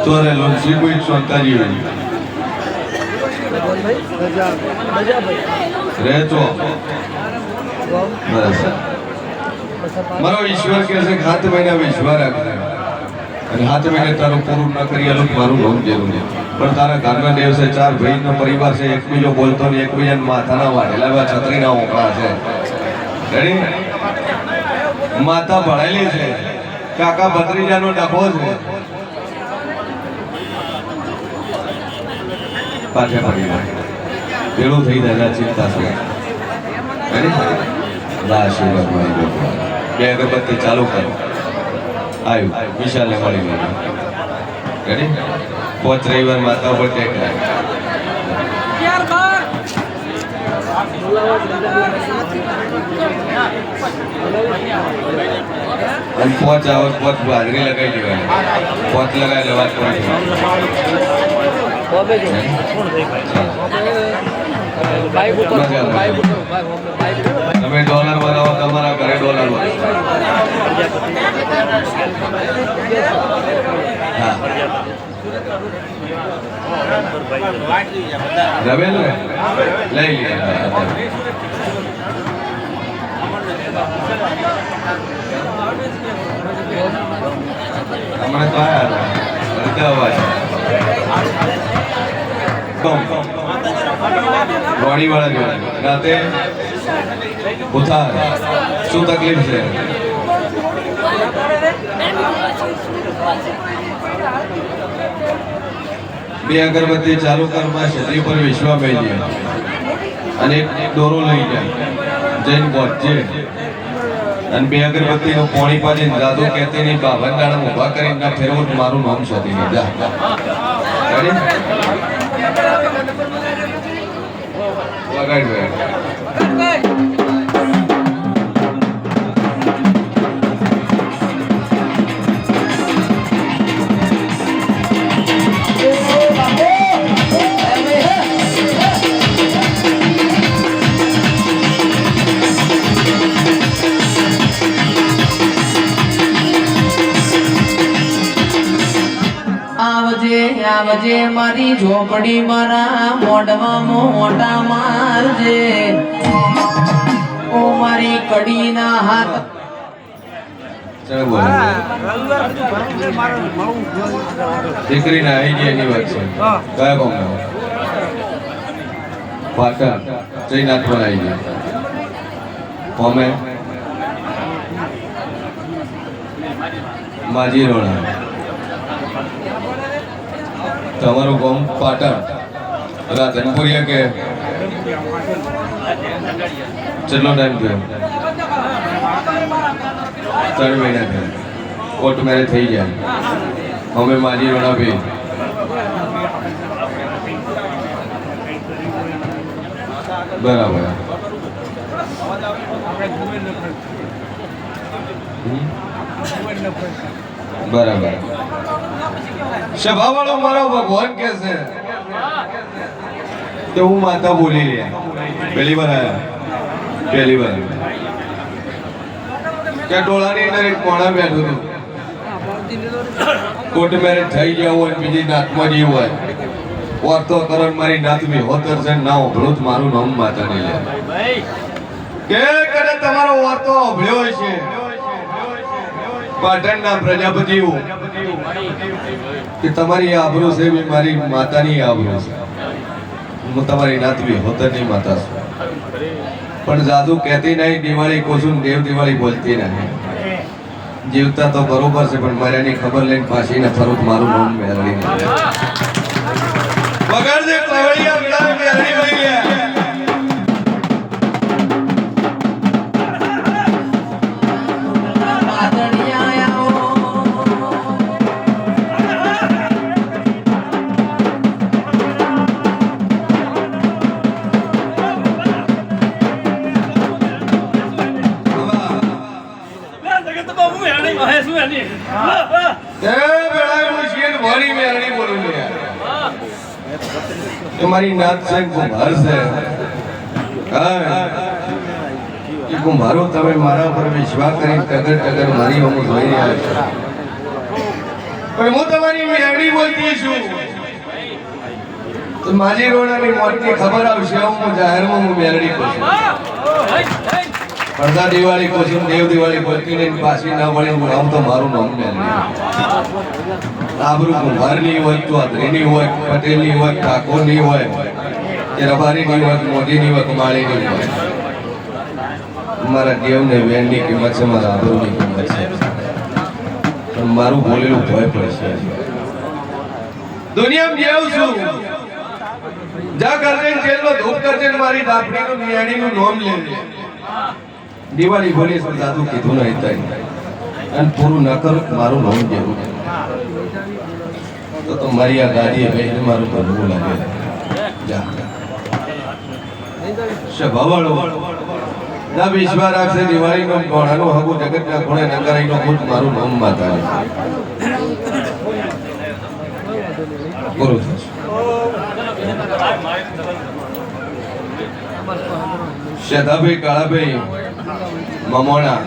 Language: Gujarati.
ચોરે લોન કોઈ સોનતાજી રહેતો મારો ઈશ્વર કે છે 7 મહિના વિશ્વા રાખે અને 7 મહિને તારું પૂરું ન કરી આલું મારું લોન જરૂર નહીં પણ તારા ઘરના દેવ છે 4 ભાઈનો પરિવાર છે એકબીજો બોલતો ને એકબીજાને માથાના વાઢેલા છત્રીના ઓકળા છે માતા ભળેલી છે કાકા ભત્રીજાનો ડખો છે પાછા પડી પેલું થઈ જાય ચિંતા છે આશીર્વાદ મળી ગયો બે અગરબત્તી ચાલુ કરો આવ્યું વિશાલને મળી ગયું રેડી 5 રવિવાર માતા ઉપર ટેક અને 5 આવર 5 બાજરી લગાવી દેવાની 5 લગાવી લેવા તમે ડોલર બનાવો તમારા ઘરે ડોલર રવેલ લઈ લે હમણાં તો રોણી વાળા રાતે ઉથાર શું તકલીફ છે બે અગરબત્તી ચાલુ કરમાં ક્ષત્રિય પર વિશ્વા મેલી અને એક દોરો લઈ જાય જૈન પહોંચજે અને બે અગરબત્તી નું પોણી પાડી દાદો કહેતી નહીં બાવન દાડા ઉભા કરીને ના ફેરવું મારું નામ શોધી લીધા વગાડી આવજે મારી ઝોપડી મારા મોઢવામાં મોટા મારજે ઓ મારી કડીના હાથ દીકરી ના આવી ગયા એની વાત છે કયા કોમ પાટણ જયનાથ પણ આવી ગયા અમે માજી રોણા તમારું ગામ પાટણ રાધનપુરિયા કે કેટલો ટાઈમ થયો 3 મહિના થયા કોર્ટ મેરેજ થઈ ગયા અમે માજી રોણા ભાઈ બરાબર બરાબર સભા વાળો મારો ભગવાન કે છે તો હું માતા બોલી રહ્યા પહેલી વાર ત્યાં ટોળાની અંદર એક કોણા બેઠું હતું કોર્ટ મેરેજ થઈ ગયા હોય બીજી નાતમાં જેવું હોય વાર્તો કરણ મારી નાતમી હોતર છે ના ઓભળું મારું નામ માતા નહીં લે કે કદાચ તમારો વાર્તો ઓભળ્યો છે પાટણના પ્રજાપતિઓ કે તમારી આબરૂ છે બી મારી માતાની આબરૂ છે હું તમારી નાતવી હોતરની માતા છું પણ જાદુ કહેતી નહીં દિવાળી કોશું દેવ દિવાળી બોલતી નહીં જીવતા તો બરોબર છે પણ મારાની ખબર લઈને પાછી ને ફરું મારું નામ મેળવી વગર દે કવળિયા વિડા મેળવી વઈ ગયા તમારી નાત છે કુંભાર છે કુંભારો તમે મારા પર વિશ્વાસ કરી ટગર ટગર મારી હું જોઈ રહ્યા છો પણ હું તમારી મેળી બોલતી છું તો માજી રોણાની મોતની ખબર આવશે હું જાહેરમાં હું મેળડી કહું છું પડદા દિવાળી કહું છું દેવ દિવાળી બોલતી ને પાછી ના વળી હું આમ તો મારું નામ મેળડી આબરૂ કુંભારની હોય ચૌધરીની હોય પટેલની હોય ઠાકોરની હોય કે રબારીની હોય મોદીની હોય કે માળીની હોય મારા દેવને વેણની કિંમત છે મારા આબરૂની કિંમત છે પણ મારું બોલેલું ભય પડશે દુનિયામાં જેવું છું જા કરજે જેલનો ધૂપ કરજે મારી દાપડીનું નિયાણીનું નામ લેજે દિવાળી બોલી પણ દાદુ કીધું નહીં થાય અને પૂરું ન કરું મારું નામ જેવું તો મારી આ ગાડીએ બેસીને મારું ભરવું લાગે જા શભાવળો ના વિશ્વા રાખશે દિવાળીનો કોણાનો હગુ જગતના કોણે નગરાઈનો ભૂત મારું નામ માતા પૂરું થશે શેધાભાઈ કાળાભાઈ મમોણા